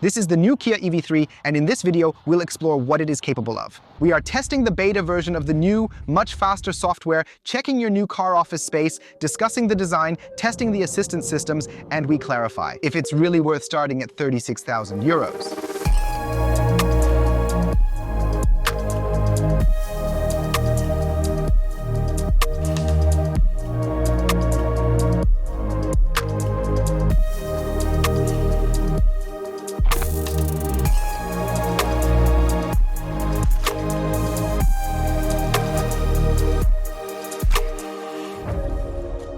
This is the new Kia EV3, and in this video, we'll explore what it is capable of. We are testing the beta version of the new, much faster software, checking your new car office space, discussing the design, testing the assistance systems, and we clarify if it's really worth starting at 36,000 euros.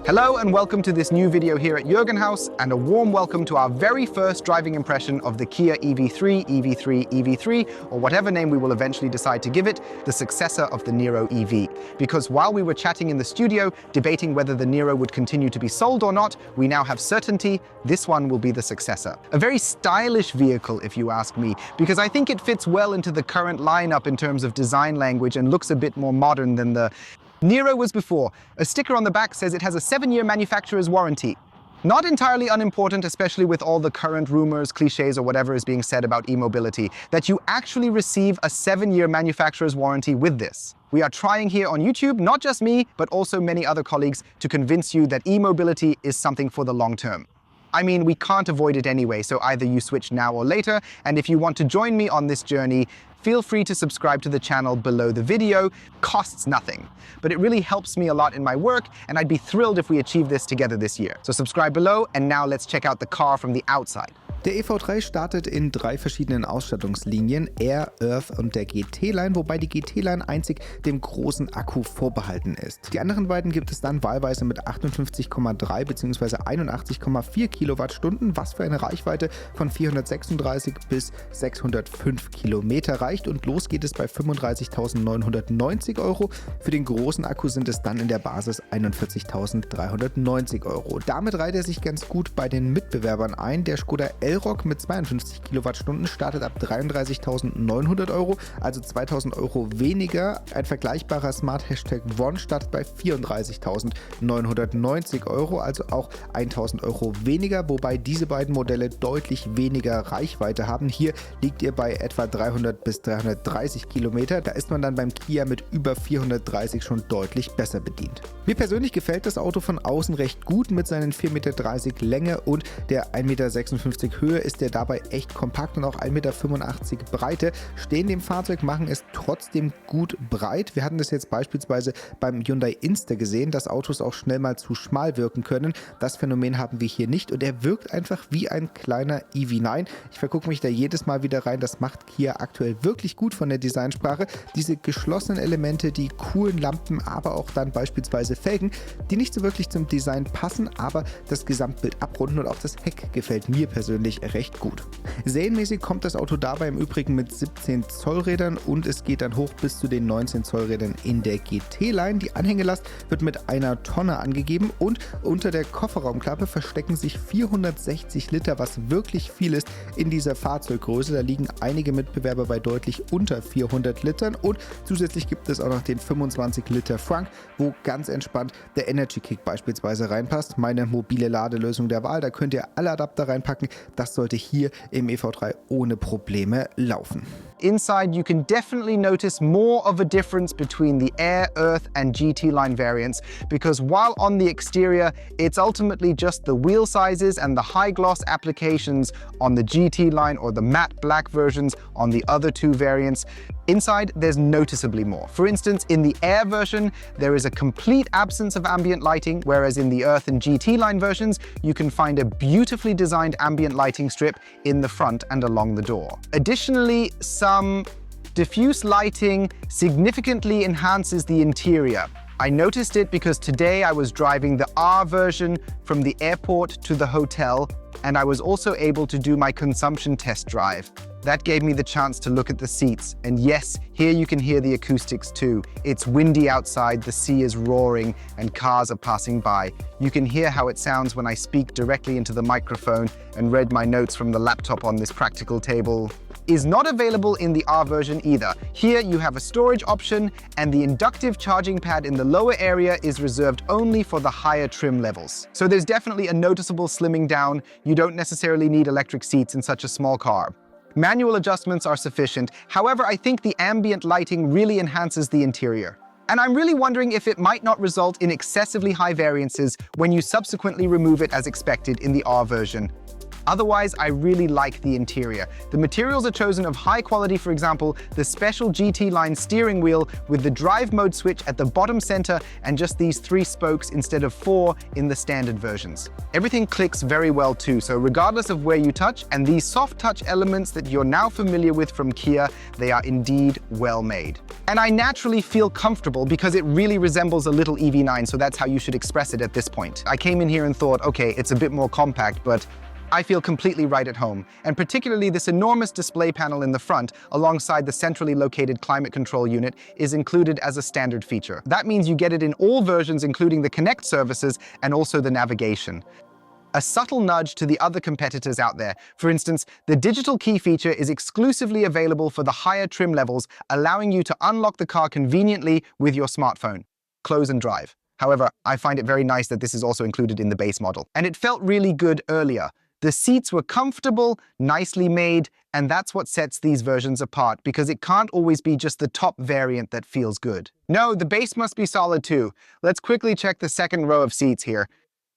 Hello and welcome to this new video here at Jürgen House, and a warm welcome to our very first driving impression of the Kia EV3, EV3, EV3, or whatever name we will eventually decide to give it, the successor of the Niro EV. Because while we were chatting in the studio, debating whether the Niro would continue to be sold or not, we now have certainty this one will be the successor. A very stylish vehicle, if you ask me, because I think it fits well into the current lineup in terms of design language and looks a bit more modern than the Niro was before. A sticker on the back says it has a 7-year manufacturer's warranty. Not entirely unimportant, especially with all the current rumors, cliches, or whatever is being said about e-mobility, that you actually receive a 7-year manufacturer's warranty with this. We are trying here on YouTube, not just me, but also many other colleagues, to convince you that e-mobility is something for the long term. I mean, we can't avoid it anyway, so either you switch now or later, and if you want to join me on this journey, feel free to subscribe to the channel below the video. Costs nothing, but it really helps me a lot in my work, and I'd be thrilled if we achieve this together this year. So subscribe below, and now let's check out the car from the outside. Der EV3 startet in 3 verschiedenen Ausstattungslinien, Air, Earth und der GT-Line, wobei die GT-Line einzig dem großen Akku vorbehalten ist. Die anderen beiden gibt es dann wahlweise mit 58,3 bzw. 81,4 Kilowattstunden, was für eine Reichweite von 436 bis 605 Kilometer reicht, und los geht es bei 35.990 €. Für den großen Akku sind es dann in der Basis 41.390 €. Damit reiht er sich ganz gut bei den Mitbewerbern ein. Der Skoda Elroq mit 52 Kilowattstunden startet ab 33.900 €, also 2.000 € weniger. Ein vergleichbarer Smart #One startet bei 34.990 €, also auch 1.000 € weniger, wobei diese beiden Modelle deutlich weniger Reichweite haben. Hier liegt ihr bei etwa 300 bis 330 Kilometer. Da ist man dann beim Kia mit über 430 schon deutlich besser bedient. Mir persönlich gefällt das Auto von außen recht gut. Mit seinen 4,30 Meter Länge und der 1,56 Meter Höhe ist er dabei echt kompakt, und auch 1,85 Meter Breite stehen dem Fahrzeug, machen es trotzdem gut breit. Wir hatten das jetzt beispielsweise beim Hyundai Inster gesehen, dass Autos auch schnell mal zu schmal wirken können. Das Phänomen haben wir hier nicht, und er wirkt einfach wie ein kleiner EV9. Ich vergucke mich da jedes Mal wieder rein. Das macht Kia aktuell wirklich gut von der Designsprache. Diese geschlossenen Elemente, die coolen Lampen, aber auch dann beispielsweise Felgen, die nicht so wirklich zum Design passen, aber das Gesamtbild abrunden, und auch das Heck gefällt mir persönlich recht gut. Serienmäßig kommt das Auto dabei im Übrigen mit 17 Zoll Rädern, und es geht dann hoch bis zu den 19 Zoll Rädern in der GT-Line. Die Anhängelast wird mit 1 Tonne angegeben, und unter der Kofferraumklappe verstecken sich 460 Liter, was wirklich viel ist in dieser Fahrzeuggröße. Da liegen einige Mitbewerber bei deutlich unter 400 Litern, und zusätzlich gibt es auch noch den 25 Liter Frunk, wo ganz entspannt der Energy Kick beispielsweise reinpasst. Meine mobile Ladelösung der Wahl, da könnt ihr alle Adapter reinpacken. Das sollte hier im EV3 ohne Probleme laufen. Inside, you can definitely notice more of a difference between the Air, Earth, and GT line variants, because while on the exterior, it's ultimately just the wheel sizes and the high gloss applications on the GT line or the matte black versions on the other two variants. Inside, there's noticeably more. For instance, in the Air version, there is a complete absence of ambient lighting, whereas in the Earth and GT line versions, you can find a beautifully designed ambient lighting strip in the front and along the door. Additionally, some diffuse lighting significantly enhances the interior. I noticed it because today I was driving the R version from the airport to the hotel, and I was also able to do my consumption test drive. That gave me the chance to look at the seats, and yes, here you can hear the acoustics too. It's windy outside, the sea is roaring, and cars are passing by. You can hear how it sounds when I speak directly into the microphone and read my notes from the laptop on this practical table. is not available in the R version either. Here you have a storage option, and the inductive charging pad in the lower area is reserved only for the higher trim levels. So there's definitely a noticeable slimming down. You don't necessarily need electric seats in such a small car. Manual adjustments are sufficient. However, I think the ambient lighting really enhances the interior. And I'm really wondering if it might not result in excessively high variances when you subsequently remove it as expected in the R version. Otherwise, I really like the interior. The materials are chosen of high quality, for example, the special GT line steering wheel with the drive mode switch at the bottom center and just these 3 spokes instead of 4 in the standard versions. Everything clicks very well too, so regardless of where you touch, and these soft touch elements that you're now familiar with from Kia, they are indeed well made. And I naturally feel comfortable because it really resembles a little EV9, so that's how you should express it at this point. I came in here and thought, okay, it's a bit more compact, but I feel completely right at home, and particularly this enormous display panel in the front, alongside the centrally located climate control unit, is included as a standard feature. That means you get it in all versions, including the Connect services and also the navigation. A subtle nudge to the other competitors out there. For instance, the digital key feature is exclusively available for the higher trim levels, allowing you to unlock the car conveniently with your smartphone. Close and drive. However, I find it very nice that this is also included in the base model. And it felt really good earlier. The seats were comfortable, nicely made, and that's what sets these versions apart, because it can't always be just the top variant that feels good. No, the base must be solid too. Let's quickly check the second row of seats here.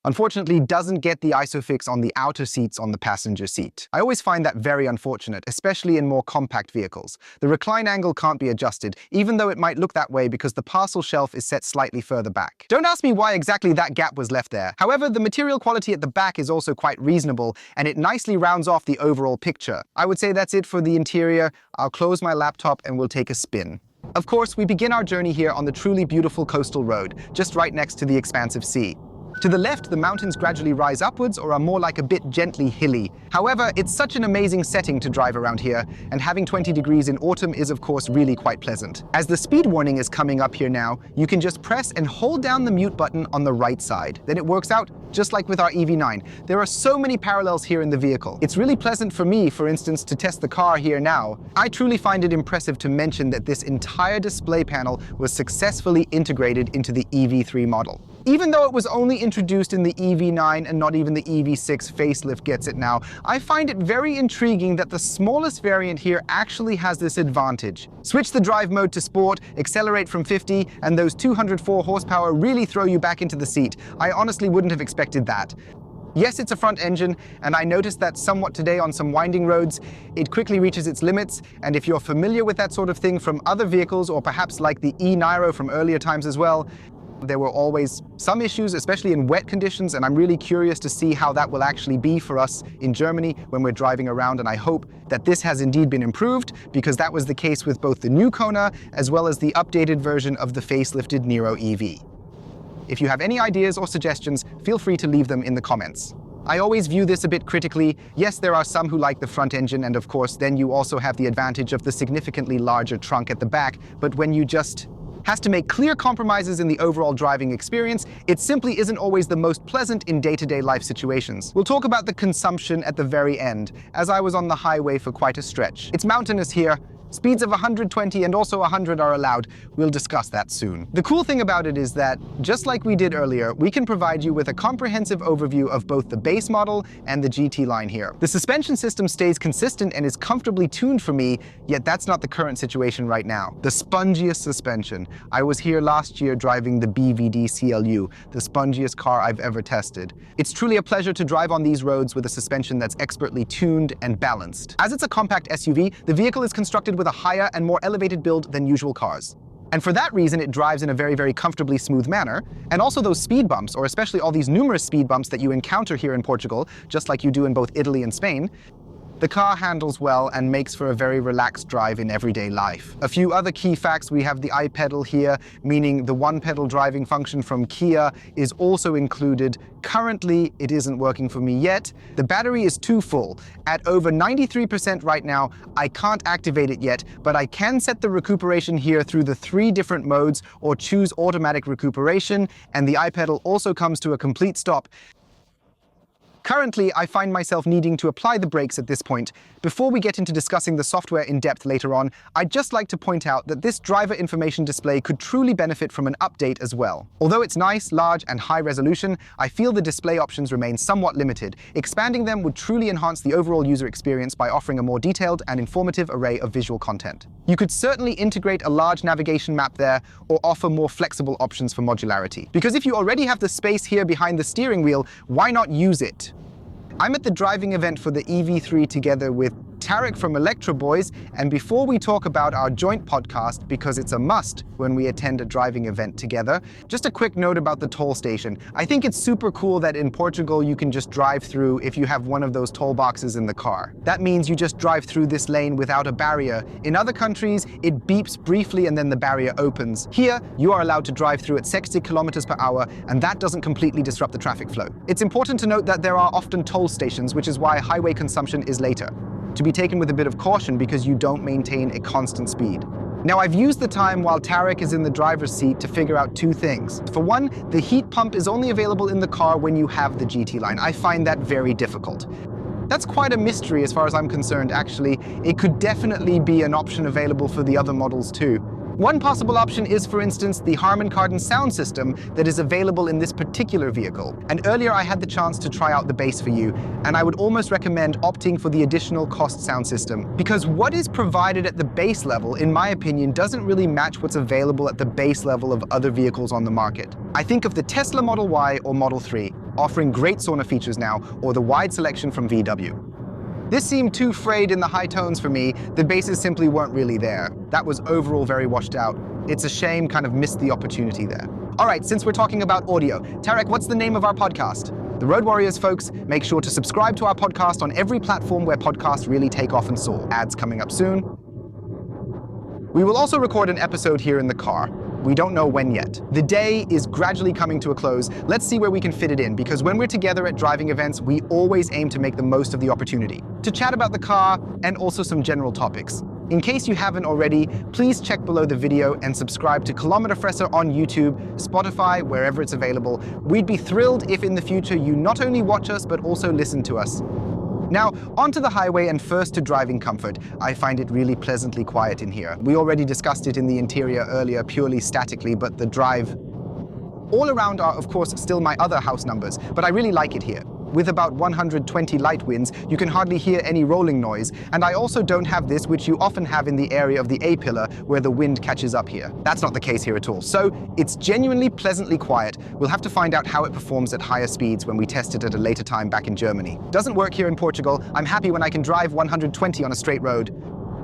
Unfortunately, doesn't get the ISOFIX on the outer seats on the passenger seat. I always find that very unfortunate, especially in more compact vehicles. The recline angle can't be adjusted, even though it might look that way because the parcel shelf is set slightly further back. Don't ask me why exactly that gap was left there. However, the material quality at the back is also quite reasonable, and it nicely rounds off the overall picture. I would say that's it for the interior. I'll close my laptop and we'll take a spin. Of course, we begin our journey here on the truly beautiful coastal road, just right next to the expansive sea. To the left, the mountains gradually rise upwards or are more like a bit gently hilly. However, it's such an amazing setting to drive around here, and having 20 degrees in autumn is of course really quite pleasant. As the speed warning is coming up here now, you can just press and hold down the mute button on the right side. Then it works out just like with our EV9. There are so many parallels here in the vehicle. It's really pleasant for me, for instance, to test the car here now. I truly find it impressive to mention that this entire display panel was successfully integrated into the EV3 model. Even though it was only introduced in the EV9 and not even the EV6 facelift gets it now, I find it very intriguing that the smallest variant here actually has this advantage. Switch the drive mode to sport, accelerate from 50, and those 204 horsepower really throw you back into the seat. I honestly wouldn't have expected that. Yes, it's a front engine, and I noticed that somewhat today on some winding roads. It quickly reaches its limits, and if you're familiar with that sort of thing from other vehicles, or perhaps like the E-Niro from earlier times as well, there were always some issues, especially in wet conditions, and I'm really curious to see how that will actually be for us in Germany when we're driving around, and I hope that this has indeed been improved, because that was the case with both the new Kona as well as the updated version of the facelifted Niro EV. If you have any ideas or suggestions, feel free to leave them in the comments. I always view this a bit critically. Yes, there are some who like the front engine, and of course then you also have the advantage of the significantly larger trunk at the back, but when you just has to make clear compromises in the overall driving experience, it simply isn't always the most pleasant in day-to-day life situations. We'll talk about the consumption at the very end, as I was on the highway for quite a stretch. It's mountainous here. Speeds of 120 and also 100 are allowed. We'll discuss that soon. The cool thing about it is that, just like we did earlier, we can provide you with a comprehensive overview of both the base model and the GT line here. The suspension system stays consistent and is comfortably tuned for me, yet that's not the current situation right now. The spongiest suspension. I was here last year driving the BVD CLU, the spongiest car I've ever tested. It's truly a pleasure to drive on these roads with a suspension that's expertly tuned and balanced. As it's a compact SUV, the vehicle is constructed with a higher and more elevated build than usual cars. And for that reason, it drives in a very, very comfortably smooth manner. And also those speed bumps, or especially all these numerous speed bumps that you encounter here in Portugal, just like you do in both Italy and Spain, the car handles well and makes for a very relaxed drive in everyday life. A few other key facts: we have the iPedal here, meaning the one-pedal driving function from Kia is also included. Currently, it isn't working for me yet. The battery is too full. At over 93% right now, I can't activate it yet, but I can set the recuperation here through the 3 different modes or choose automatic recuperation, and the iPedal also comes to a complete stop Currently, I find myself needing to apply the brakes at this point. Before we get into discussing the software in depth later on, I'd just like to point out that this driver information display could truly benefit from an update as well. Although it's nice, large, and high resolution, I feel the display options remain somewhat limited. Expanding them would truly enhance the overall user experience by offering a more detailed and informative array of visual content. You could certainly integrate a large navigation map there or offer more flexible options for modularity. Because if you already have the space here behind the steering wheel, why not use it? I'm at the driving event for the EV3 together with Tarek from Electro Boys, and before we talk about our joint podcast, because it's a must when we attend a driving event together, just a quick note about the toll station. I think it's super cool that in Portugal you can just drive through if you have one of those toll boxes in the car. That means you just drive through this lane without a barrier. In other countries, it beeps briefly and then the barrier opens. Here, you are allowed to drive through at 60 kilometers per hour, and that doesn't completely disrupt the traffic flow. It's important to note that there are often toll stations, which is why highway consumption is later, to be taken with a bit of caution because you don't maintain a constant speed. Now, I've used the time while Tarek is in the driver's seat to figure out two things. For one, the heat pump is only available in the car when you have the GT line. I find that very difficult. That's quite a mystery as far as I'm concerned, actually. It could definitely be an option available for the other models too. One possible option is, for instance, the Harman Kardon sound system that is available in this particular vehicle. And earlier I had the chance to try out the bass for you, and I would almost recommend opting for the additional cost sound system. Because what is provided at the base level, in my opinion, doesn't really match what's available at the base level of other vehicles on the market. I think of the Tesla Model Y or Model 3, offering great Sauna features now, or the wide selection from VW. This seemed too frayed in the high tones for me. The basses simply weren't really there. That was overall very washed out. It's a shame, kind of missed the opportunity there. All right, since we're talking about audio, Tarek, what's the name of our podcast? The Road Warriors, folks. Make sure to subscribe to our podcast on every platform where podcasts really take off and soar. Ads coming up soon. We will also record an episode here in the car. We don't know when yet. The day is gradually coming to a close. Let's see where we can fit it in, because when we're together at driving events, we always aim to make the most of the opportunity to chat about the car and also some general topics. In case you haven't already, please check below the video and subscribe to Kilometer Fresser on YouTube, Spotify, wherever it's available. We'd be thrilled if in the future you not only watch us, but also listen to us. Now, onto the highway and first to driving comfort. I find it really pleasantly quiet in here. We already discussed it in the interior earlier, purely statically, but the drive all around are, of course, still my other house numbers, but I really like it here. With about 120 light winds, you can hardly hear any rolling noise, and I also don't have this, which you often have in the area of the A-pillar, where the wind catches up here. That's not the case here at all. So it's genuinely pleasantly quiet. We'll have to find out how it performs at higher speeds when we test it at a later time back in Germany. Doesn't work here in Portugal. I'm happy when I can drive 120 on a straight road.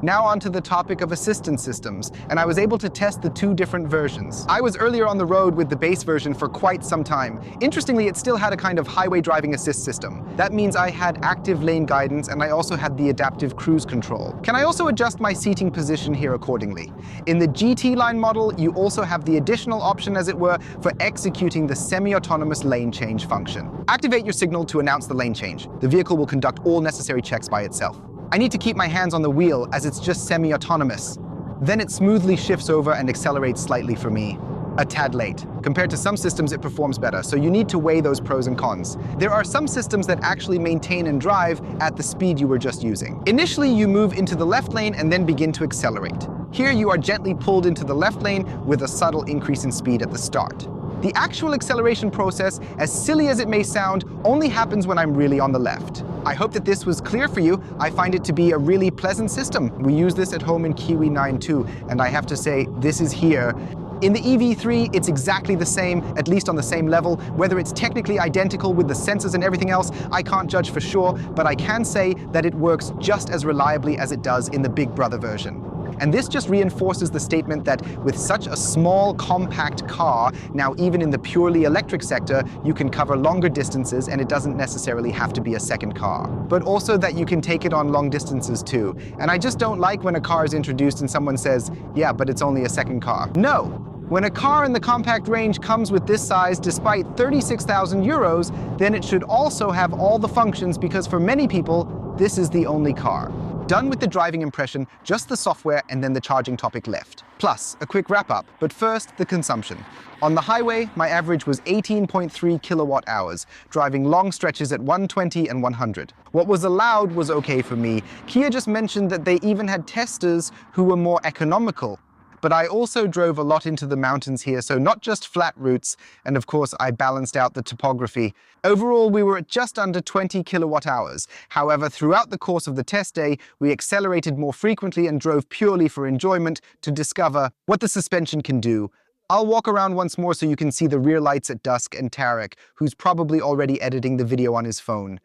Now onto the topic of assistance systems, and I was able to test the two different versions. I was earlier on the road with the base version for quite some time. Interestingly, it still had a kind of highway driving assist system. That means I had active lane guidance, and I also had the adaptive cruise control. Can I also adjust my seating position here accordingly? In the GT line model, you also have the additional option, as it were, for executing the semi-autonomous lane change function. Activate your signal to announce the lane change. The vehicle will conduct all necessary checks by itself. I need to keep my hands on the wheel as it's just semi-autonomous. Then it smoothly shifts over and accelerates slightly for me. A tad late. Compared to some systems, it performs better, so you need to weigh those pros and cons. There are some systems that actually maintain and drive at the speed you were just using. Initially, you move into the left lane and then begin to accelerate. Here, you are gently pulled into the left lane with a subtle increase in speed at the start. The actual acceleration process, as silly as it may sound, only happens when I'm really on the left. I hope that this was clear for you. I find it to be a really pleasant system. We use this at home in Kiwi 9 too, and I have to say, this is here. In the EV3, it's exactly the same, at least on the same level. Whether it's technically identical with the sensors and everything else, I can't judge for sure, but I can say that it works just as reliably as it does in the Big Brother version. And this just reinforces the statement that with such a small, compact car, now even in the purely electric sector, you can cover longer distances and it doesn't necessarily have to be a second car. But also that you can take it on long distances too. And I just don't like when a car is introduced and someone says, yeah, but it's only a second car. No. When a car in the compact range comes with this size despite 36,000 euros, then it should also have all the functions, because for many people, this is the only car. Done with the driving impression, just the software and then the charging topic left. Plus, a quick wrap-up, but first, the consumption. On the highway, my average was 18.3 kilowatt hours, driving long stretches at 120 and 100. What was allowed was okay for me. Kia just mentioned that they even had testers who were more economical. But I also drove a lot into the mountains here, so not just flat routes, and of course I balanced out the topography. Overall, we were at just under 20 kilowatt hours. However, throughout the course of the test day, we accelerated more frequently and drove purely for enjoyment to discover what the suspension can do. I'll walk around once more so you can see the rear lights at dusk and Tarek, who's probably already editing the video on his phone.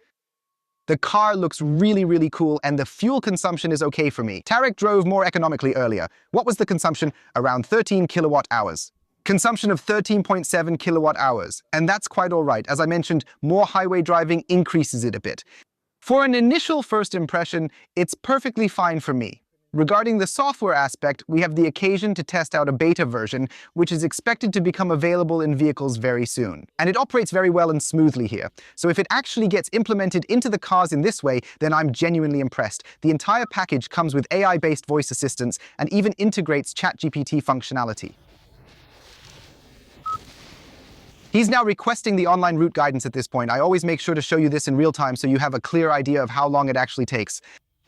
The car looks really cool and the fuel consumption is okay for me. Tarek drove more economically earlier. What was the consumption? Around 13 kilowatt hours. Consumption of 13.7 kilowatt hours. And that's quite all right. As I mentioned, more highway driving increases it a bit. For an initial first impression, it's perfectly fine for me. Regarding the software aspect, we have the occasion to test out a beta version, which is expected to become available in vehicles very soon. And it operates very well and smoothly here. So if it actually gets implemented into the cars in this way, then I'm genuinely impressed. The entire package comes with AI-based voice assistance and even integrates ChatGPT functionality. He's now requesting the online route guidance at this point. I always make sure to show you this in real time so you have a clear idea of how long it actually takes.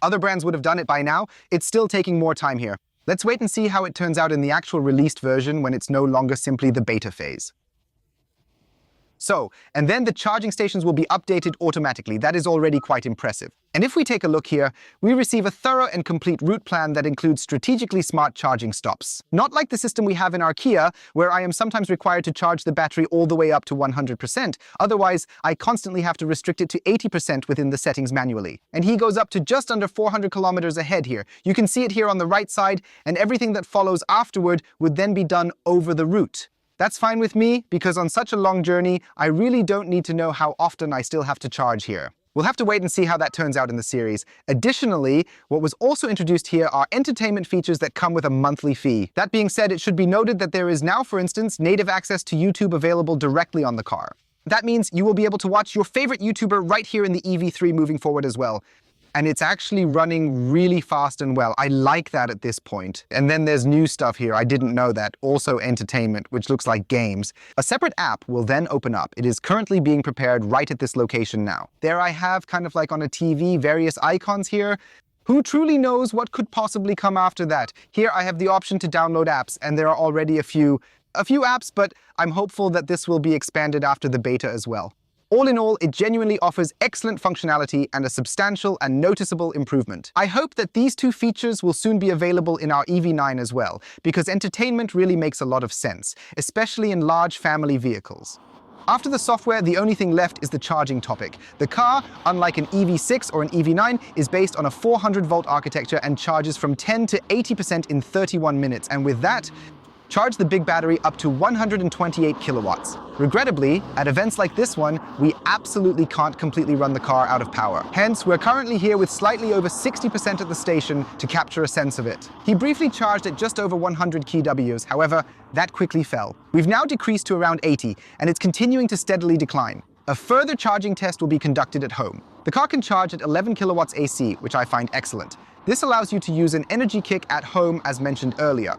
Other brands would have done it by now. It's still taking more time here. Let's wait and see how it turns out in the actual released version when it's no longer simply the beta phase. And then the charging stations will be updated automatically. That is already quite impressive. And if we take a look here, we receive a thorough and complete route plan that includes strategically smart charging stops. Not like the system we have in our Kia, where I am sometimes required to charge the battery all the way up to 100%. Otherwise, I constantly have to restrict it to 80% within the settings manually. And he goes up to just under 400 kilometers ahead here. You can see it here on the right side, and everything that follows afterward would then be done over the route. That's fine with me, because on such a long journey, I really don't need to know how often I still have to charge here. We'll have to wait and see how that turns out in the series. Additionally, what was also introduced here are entertainment features that come with a monthly fee. That being said, it should be noted that there is now, for instance, native access to YouTube available directly on the car. That means you will be able to watch your favorite YouTuber right here in the EV3 moving forward as well. And it's actually running really fast and well. I like that at this point. And then there's new stuff here. I didn't know that. Also entertainment, which looks like games. A separate app will then open up. It is currently being prepared right at this location now. There I have, kind of like on a TV, various icons here. Who truly knows what could possibly come after that? Here I have the option to download apps, and there are already a few apps, but I'm hopeful that this will be expanded after the beta as well. All in all, it genuinely offers excellent functionality and a substantial and noticeable improvement. I hope that these two features will soon be available in our EV9 as well, because entertainment really makes a lot of sense, especially in large family vehicles. After the software, the only thing left is the charging topic. The car, unlike an EV6 or an EV9, is based on a 400-volt architecture and charges from 10 to 80% in 31 minutes. And with that, charge the big battery up to 128 kilowatts. Regrettably, at events like this one, we absolutely can't completely run the car out of power. Hence, we're currently here with slightly over 60% at the station to capture a sense of it. He briefly charged at just over 100 kWs, however, that quickly fell. We've now decreased to around 80, and it's continuing to steadily decline. A further charging test will be conducted at home. The car can charge at 11 kilowatts AC, which I find excellent. This allows you to use an energy kick at home as mentioned earlier.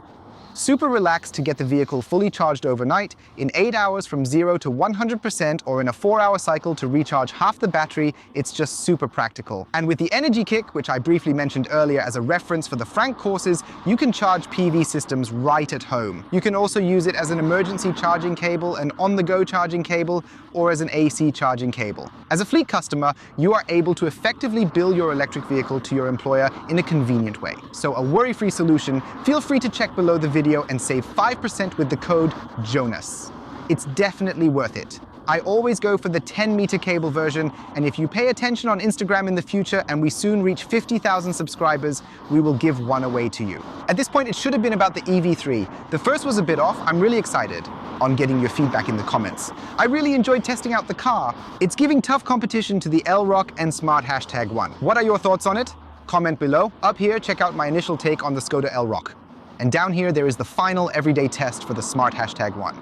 Super relaxed to get the vehicle fully charged overnight, in 8 hours from 0 to 100%, or in a 4-hour cycle to recharge half the battery. It's just super practical. And with the energy kick, which I briefly mentioned earlier as a reference for the Frank courses, you can charge PV systems right at home. You can also use it as an emergency charging cable, an on-the-go charging cable, or as an AC charging cable. As a fleet customer, you are able to effectively bill your electric vehicle to your employer in a convenient way. So a worry-free solution. Feel free to check below the video and save 5% with the code JONAS. It's definitely worth it. I always go for the 10-meter cable version, and if you pay attention on Instagram in the future and we soon reach 50,000 subscribers, we will give one away to you. At this point, it should have been about the EV3. The first was a bit off. I'm really excited on getting your feedback in the comments. I really enjoyed testing out the car. It's giving tough competition to the Elroq and Smart #1. What are your thoughts on it? Comment below. Up here, check out my initial take on the Skoda Elroq. And down here, there is the final everyday test for the Smart #1.